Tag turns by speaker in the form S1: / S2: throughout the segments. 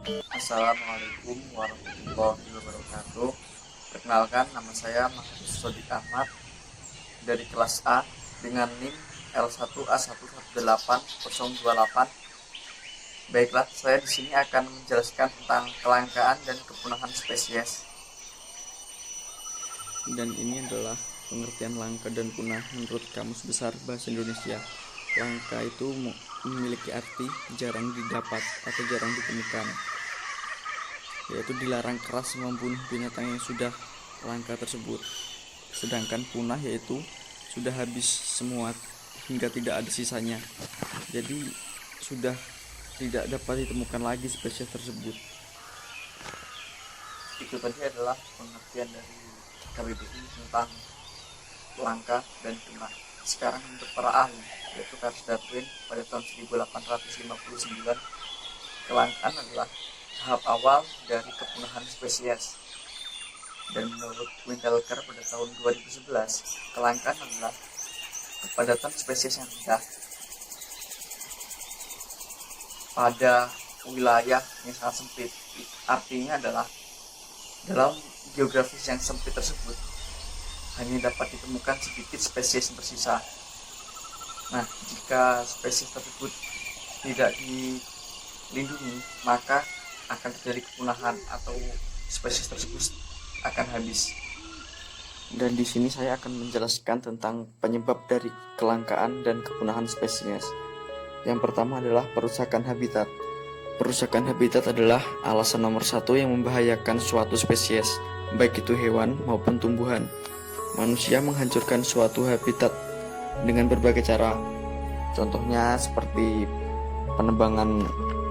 S1: Assalamualaikum warahmatullahi wabarakatuh. Perkenalkan, nama saya Mahfuz Sodik Ahmad dari kelas A dengan NIM L1A118028. Baiklah, saya di sini akan menjelaskan tentang kelangkaan dan kepunahan spesies.
S2: Dan ini adalah pengertian langka dan punah menurut Kamus Besar Bahasa Indonesia. Langka itu memiliki arti jarang didapat atau jarang ditemukan, yaitu dilarang keras membunuh binatang yang sudah langka tersebut. Sedangkan punah yaitu sudah habis semua hingga tidak ada sisanya, jadi sudah tidak dapat ditemukan lagi spesies tersebut.
S1: Itu tadi adalah pengertian dari KBBI tentang langka dan punah. Sekarang untuk para ahli, yaitu Charles Darwin pada tahun 1859, kelangkaan adalah tahap awal dari kepunahan spesies. Dan menurut Winkelker pada tahun 2011, kelangkaan adalah kepadatan spesies yang rendah pada wilayah yang sangat sempit. Artinya adalah dalam geografis yang sempit tersebut hanya dapat ditemukan sedikit spesies yang tersisa. Nah, jika spesies tersebut tidak dilindungi, maka akan terjadi kepunahan atau spesies tersebut akan habis.
S2: Dan di sini saya akan menjelaskan tentang penyebab dari kelangkaan dan kepunahan spesies. Yang pertama adalah perusakan habitat. Perusakan habitat adalah alasan nomor satu yang membahayakan suatu spesies, baik itu hewan maupun tumbuhan. Manusia menghancurkan suatu habitat dengan berbagai cara. Contohnya seperti penebangan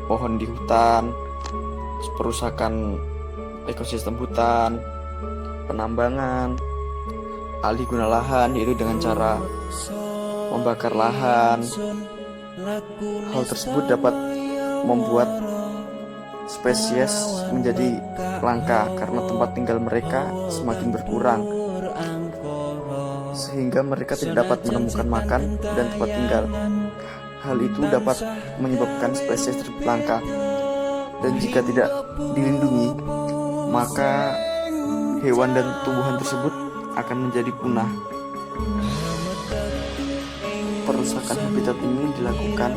S2: pohon di hutan, perusakan ekosistem hutan, penambangan, alih guna lahan, yaitu dengan cara membakar lahan. Hal tersebut dapat membuat spesies menjadi langka karena tempat tinggal mereka semakin berkurang, sehingga mereka tidak dapat menemukan makan dan tempat tinggal. Hal itu dapat menyebabkan spesies tersebut langka, dan jika tidak dilindungi, maka hewan dan tumbuhan tersebut akan menjadi punah. Perusakan habitat ini dilakukan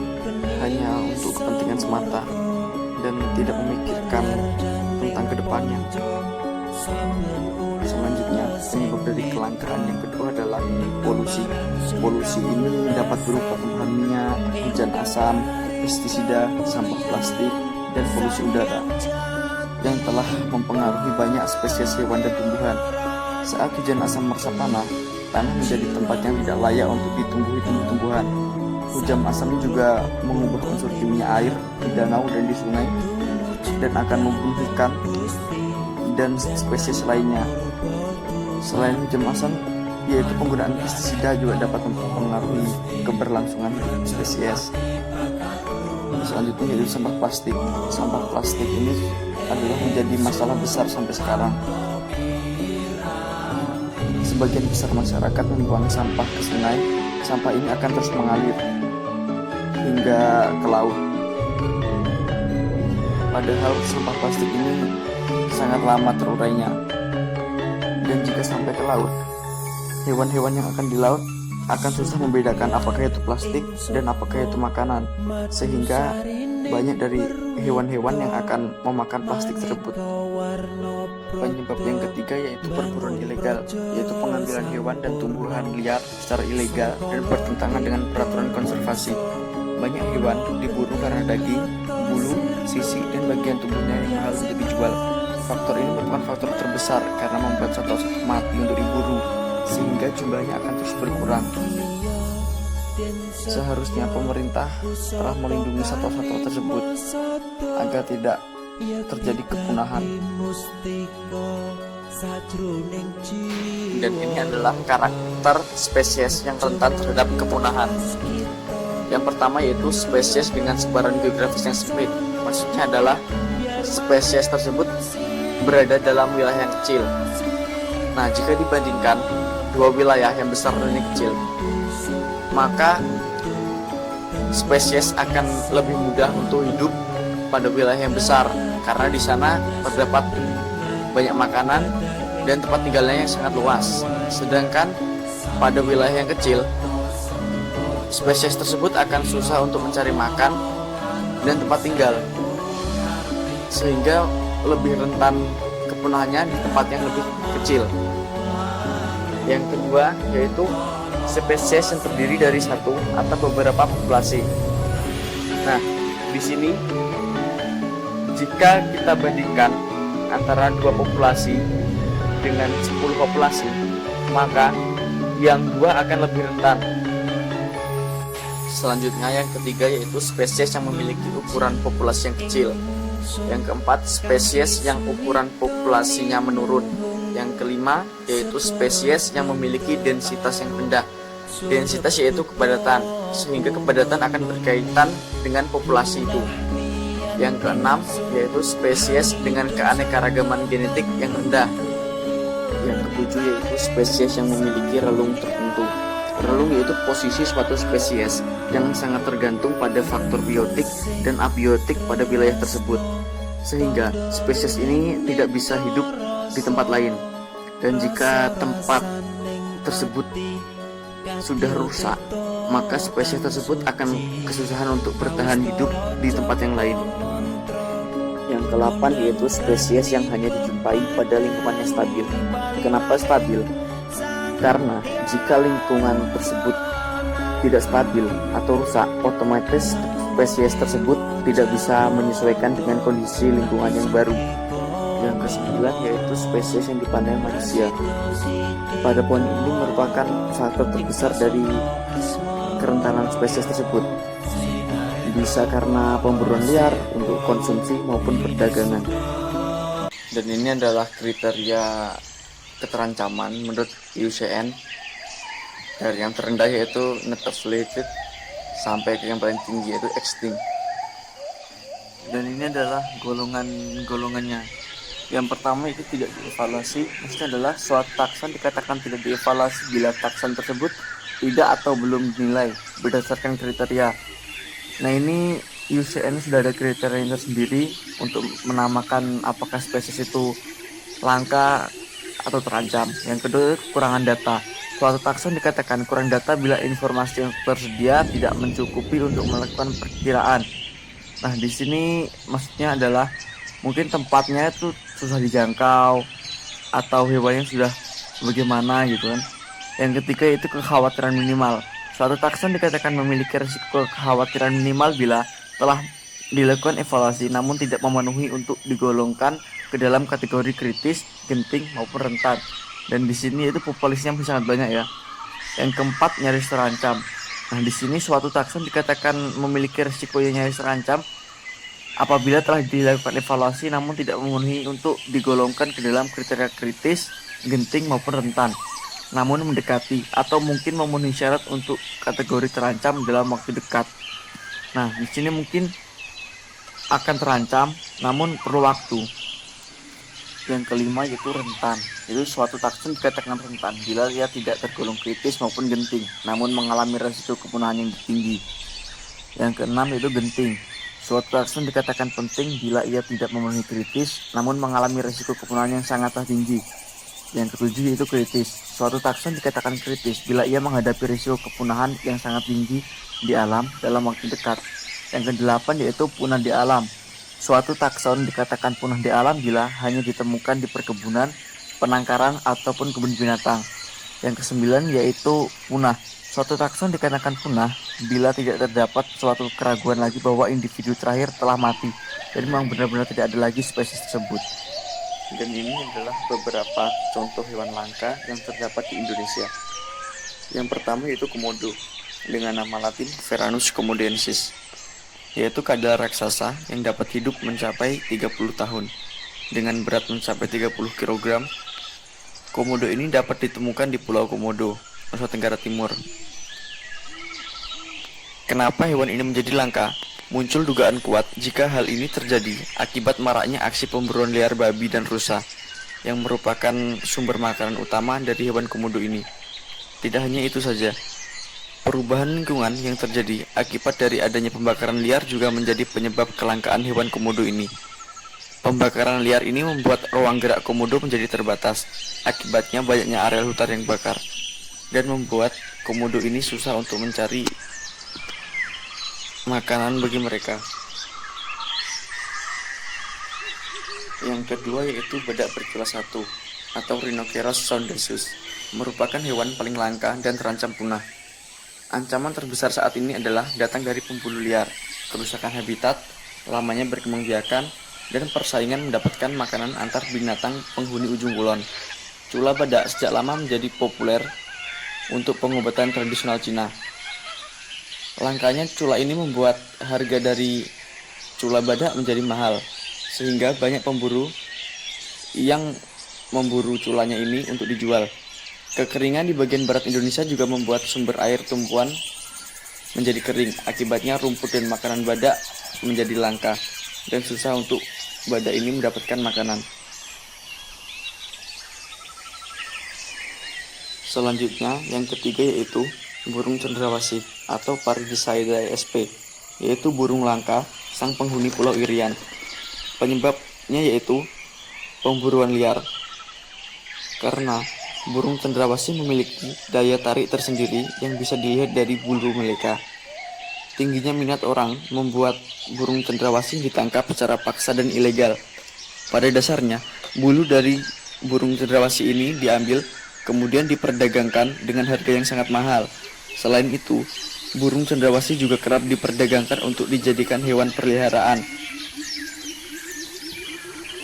S2: hanya untuk kepentingan semata dan tidak memikirkan tentang kedepannya. Selanjutnya, penyebab dari kelangkaan yang kedua adalah polusi. Polusi ini dapat berupa tumpahan minyak, hujan asam, pestisida, sampah plastik, dan polusi udara yang telah mempengaruhi banyak spesies hewan dan tumbuhan. Saat hujan asam meresap tanah menjadi tempat yang tidak layak untuk ditumbuhi tumbuh-tumbuhan. Hujan asam juga mengubah unsur kimia air di danau dan di sungai dan akan membunuh ikan dan spesies lainnya. Selain hujan asam, yaitu penggunaan pestisida juga dapat mempengaruhi keberlangsungan spesies. Selanjutnya yaitu sampah plastik. Sampah plastik ini adalah menjadi masalah besar sampai sekarang. Sebagian besar masyarakat membuang sampah ke sungai. Sampah ini akan terus mengalir hingga ke laut. Padahal sampah plastik ini sangat lama terurainya. Dan jika sampai ke laut, hewan-hewan yang akan di laut akan susah membedakan apakah itu plastik dan apakah itu makanan, sehingga banyak dari hewan-hewan yang akan memakan plastik tersebut. Penyebab yang ketiga yaitu perburuan ilegal, yaitu pengambilan hewan dan tumbuhan liar secara ilegal dan bertentangan dengan peraturan konservasi. Banyak hewan diburu karena daging, bulu, sisik, dan bagian tubuhnya yang mahal untuk dijual. Faktor ini merupakan faktor terbesar karena membuat satwa-satwa mati untuk diburu, sehingga jumlahnya akan terus berkurang. Seharusnya pemerintah telah melindungi satwa-satwa tersebut agar tidak terjadi kepunahan.
S1: Dan ini adalah karakter spesies yang rentan terhadap kepunahan. Yang pertama yaitu spesies dengan sebaran geografis yang sempit. Maksudnya adalah spesies tersebut berada dalam wilayah yang kecil. Nah, jika dibandingkan dua wilayah yang besar dan yang kecil, maka spesies akan lebih mudah untuk hidup
S2: pada wilayah yang besar karena di sana terdapat banyak makanan dan tempat tinggalnya yang sangat luas. Sedangkan pada wilayah yang kecil, spesies tersebut akan susah untuk mencari makan dan tempat tinggal, sehingga lebih rentan kepunahannya di tempat yang lebih kecil. Yang kedua yaitu spesies yang terdiri dari satu atau beberapa populasi. Nah, di sini jika kita bandingkan antara dua populasi dengan 10 populasi, maka yang dua akan lebih rentan. Selanjutnya yang ketiga yaitu spesies yang memiliki ukuran populasi yang kecil. Yang keempat, spesies yang ukuran populasinya menurun. Yang kelima yaitu spesies yang memiliki densitas yang rendah. Densitas yaitu kepadatan, sehingga kepadatan akan berkaitan dengan populasi itu. Yang keenam yaitu spesies dengan keanekaragaman genetik yang rendah. Yang ketujuh yaitu spesies yang memiliki relung tertentu. Relung yaitu posisi suatu spesies yang sangat tergantung pada faktor biotik dan abiotik pada wilayah tersebut, sehingga spesies ini tidak bisa hidup di tempat lain. Dan jika tempat tersebut sudah rusak, maka spesies tersebut akan kesusahan untuk bertahan hidup di tempat yang lain. Yang ke-8 yaitu spesies yang hanya dijumpai pada lingkungan yang stabil. Kenapa stabil? Karena jika lingkungan tersebut tidak stabil atau rusak, otomatis spesies tersebut tidak bisa menyesuaikan dengan kondisi lingkungan yang baru. Yang ke-9 yaitu spesies yang dipandang manusia. Pada poin ini merupakan faktor terbesar dari kerentanan spesies tersebut. Bisa karena pemburuan liar untuk konsumsi maupun perdagangan. Dan ini adalah kriteria keterancaman menurut IUCN, dari yang terendah yaitu not affiliated sampai ke yang paling tinggi yaitu extinct. Dan ini adalah golongannya. Yang pertama itu tidak dievaluasi. Maksudnya adalah suatu takson dikatakan tidak dievaluasi bila takson tersebut tidak atau belum dinilai berdasarkan kriteria. Nah, ini IUCN sudah ada kriterianya tersendiri untuk menamakan apakah spesies itu langka atau terancam. Yang kedua, kekurangan data. Suatu takson dikatakan kurang data bila informasi yang tersedia tidak mencukupi untuk melakukan perkiraan. Nah, di sini maksudnya adalah mungkin tempatnya itu susah dijangkau atau hewannya sudah bagaimana gitu kan. Yang ketiga itu kekhawatiran minimal. Suatu takson dikatakan memiliki risiko kekhawatiran minimal bila telah dilakukan evaluasi namun tidak memenuhi untuk digolongkan ke dalam kategori kritis, genting maupun rentan. Dan di sini itu populasinya sangat banyak ya. Yang keempat, nyaris terancam. Nah, di sini suatu takson dikatakan memiliki risiko yang nyaris terancam apabila telah dilakukan evaluasi namun tidak memenuhi untuk digolongkan ke dalam kriteria kritis, genting maupun rentan, namun mendekati atau mungkin memenuhi syarat untuk kategori terancam dalam waktu dekat. Nah, di sini mungkin akan terancam namun perlu waktu. Yang kelima yaitu rentan. Itu suatu takson dikatakan rentan bila ia tidak tergolong kritis maupun genting, namun mengalami risiko kepunahan yang tinggi. Yang keenam yaitu genting. Suatu takson dikatakan penting bila ia tidak memenuhi kritis, namun mengalami risiko kepunahan yang sangatlah tinggi. Yang ketujuh yaitu kritis. Suatu takson dikatakan kritis bila ia menghadapi risiko kepunahan yang sangat tinggi di alam dalam waktu dekat. Yang kedelapan yaitu punah di alam. Suatu takson dikatakan punah di alam bila hanya ditemukan di perkebunan, penangkaran, ataupun kebun binatang. Yang kesembilan yaitu punah. Suatu takson dikatakan punah bila tidak terdapat suatu keraguan lagi bahwa individu terakhir telah mati. Jadi memang benar-benar tidak ada lagi spesies tersebut. Dan ini adalah beberapa contoh hewan langka yang terdapat di Indonesia. Yang pertama yaitu komodo dengan nama latin Varanus komodensis, yaitu kadal raksasa yang dapat hidup mencapai 30 tahun dengan berat mencapai 30 kg. Komodo ini dapat ditemukan di Pulau Komodo, Nusa Tenggara Timur. Kenapa hewan ini menjadi langka? Muncul dugaan kuat jika hal ini terjadi akibat maraknya aksi pemburuan liar babi dan rusa yang merupakan sumber makanan utama dari hewan komodo ini. Tidak hanya itu saja, Perubahan lingkungan yang terjadi akibat dari adanya pembakaran liar juga menjadi penyebab kelangkaan hewan komodo ini. Pembakaran liar ini membuat ruang gerak komodo menjadi terbatas. Akibatnya banyaknya areal hutan yang bakar dan membuat komodo ini susah untuk mencari makanan bagi mereka. Yang kedua yaitu badak bercula satu atau Rhinoceros sondasus, merupakan hewan paling langka dan terancam punah. Ancaman terbesar saat ini adalah datang dari pemburu liar, kerusakan habitat, lamanya berkembang biakan, dan persaingan mendapatkan makanan antar binatang penghuni ujung kulon. Cula badak sejak lama menjadi populer untuk pengobatan tradisional Cina. Langkanya cula ini membuat harga dari cula badak menjadi mahal, sehingga banyak pemburu yang memburu culanya ini untuk dijual. Kekeringan di bagian barat Indonesia juga membuat sumber air tumpuan menjadi kering. Akibatnya rumput dan makanan badak menjadi langka dan susah untuk badak ini mendapatkan makanan. Selanjutnya, yang ketiga yaitu burung cendrawasih atau Paradiseidae sp, yaitu burung langka sang penghuni Pulau Irian. Penyebabnya yaitu pemburuan liar. Karena burung cendrawasih memiliki daya tarik tersendiri yang bisa dilihat dari bulu mereka. Tingginya minat orang membuat burung cendrawasih ditangkap secara paksa dan ilegal. Pada dasarnya, bulu dari burung cendrawasih ini diambil kemudian diperdagangkan dengan harga yang sangat mahal. Selain itu, burung cendrawasih juga kerap diperdagangkan untuk dijadikan hewan peliharaan.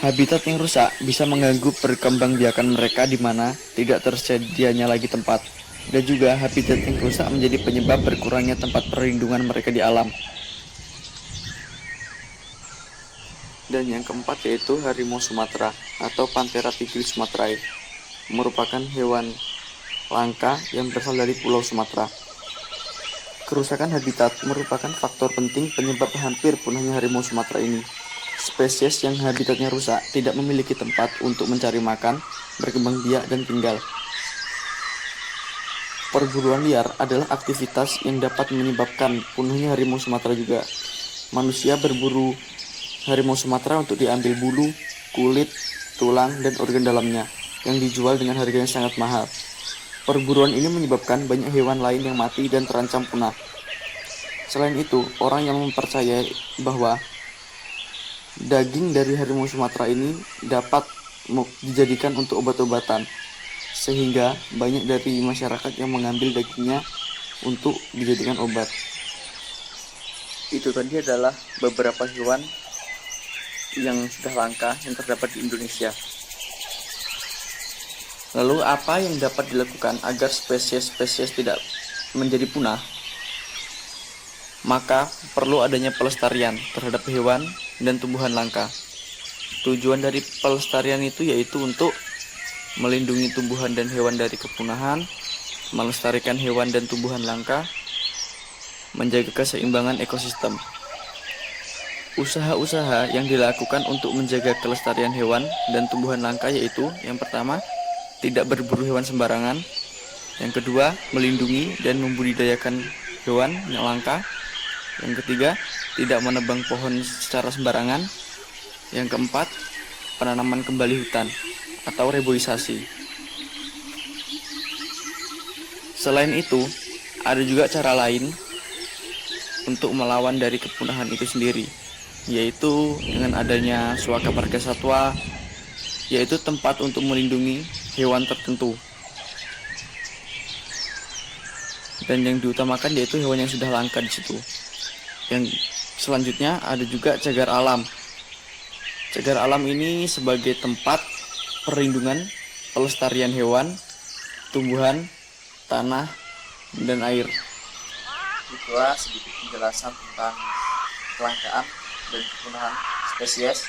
S2: Habitat yang rusak bisa mengganggu perkembangbiakan mereka di mana tidak tersedianya lagi tempat. Dan juga habitat yang rusak menjadi penyebab berkurangnya tempat perlindungan mereka di alam. Dan yang keempat yaitu harimau Sumatera atau Panthera tigris sumatrae, merupakan hewan langka yang berasal dari Pulau Sumatera. Kerusakan habitat merupakan faktor penting penyebab hampir punahnya harimau Sumatera ini. Spesies yang habitatnya rusak tidak memiliki tempat untuk mencari makan, berkembang biak, dan tinggal. Perburuan liar adalah aktivitas yang dapat menyebabkan punahnya harimau Sumatera juga. Manusia berburu harimau Sumatera untuk diambil bulu, kulit, tulang, dan organ dalamnya yang dijual dengan harga yang sangat mahal. Perburuan ini menyebabkan banyak hewan lain yang mati dan terancam punah. Selain itu, orang yang mempercayai bahwa daging dari harimau Sumatera ini dapat dijadikan untuk obat-obatan, sehingga banyak dari masyarakat yang mengambil dagingnya untuk dijadikan obat. Itu tadi adalah beberapa hewan yang sudah langka yang terdapat di Indonesia. Lalu apa yang dapat dilakukan agar spesies-spesies tidak menjadi punah? Maka perlu adanya pelestarian terhadap hewan dan tumbuhan langka. Tujuan dari pelestarian itu yaitu untuk melindungi tumbuhan dan hewan dari kepunahan, melestarikan hewan dan tumbuhan langka, menjaga keseimbangan ekosistem. Usaha-usaha yang dilakukan untuk menjaga kelestarian hewan dan tumbuhan langka yaitu yang pertama, tidak berburu hewan sembarangan. Yang kedua, melindungi dan membudidayakan hewan yang langka. Yang ketiga, tidak menebang pohon secara sembarangan. Yang keempat, penanaman kembali hutan atau reboisasi. Selain itu, ada juga cara lain untuk melawan dari kepunahan itu sendiri, yaitu dengan adanya suaka marga satwa, yaitu tempat untuk melindungi hewan tertentu. Dan yang diutamakan yaitu hewan yang sudah langka di situ. Yang selanjutnya ada juga cagar alam. Cagar alam ini sebagai tempat perlindungan, pelestarian hewan, tumbuhan, tanah, dan air.
S1: Itulah sedikit penjelasan tentang kelangkaan dan kepunahan spesies.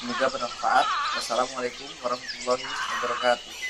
S1: Semoga bermanfaat. Wassalamualaikum warahmatullahi wabarakatuh.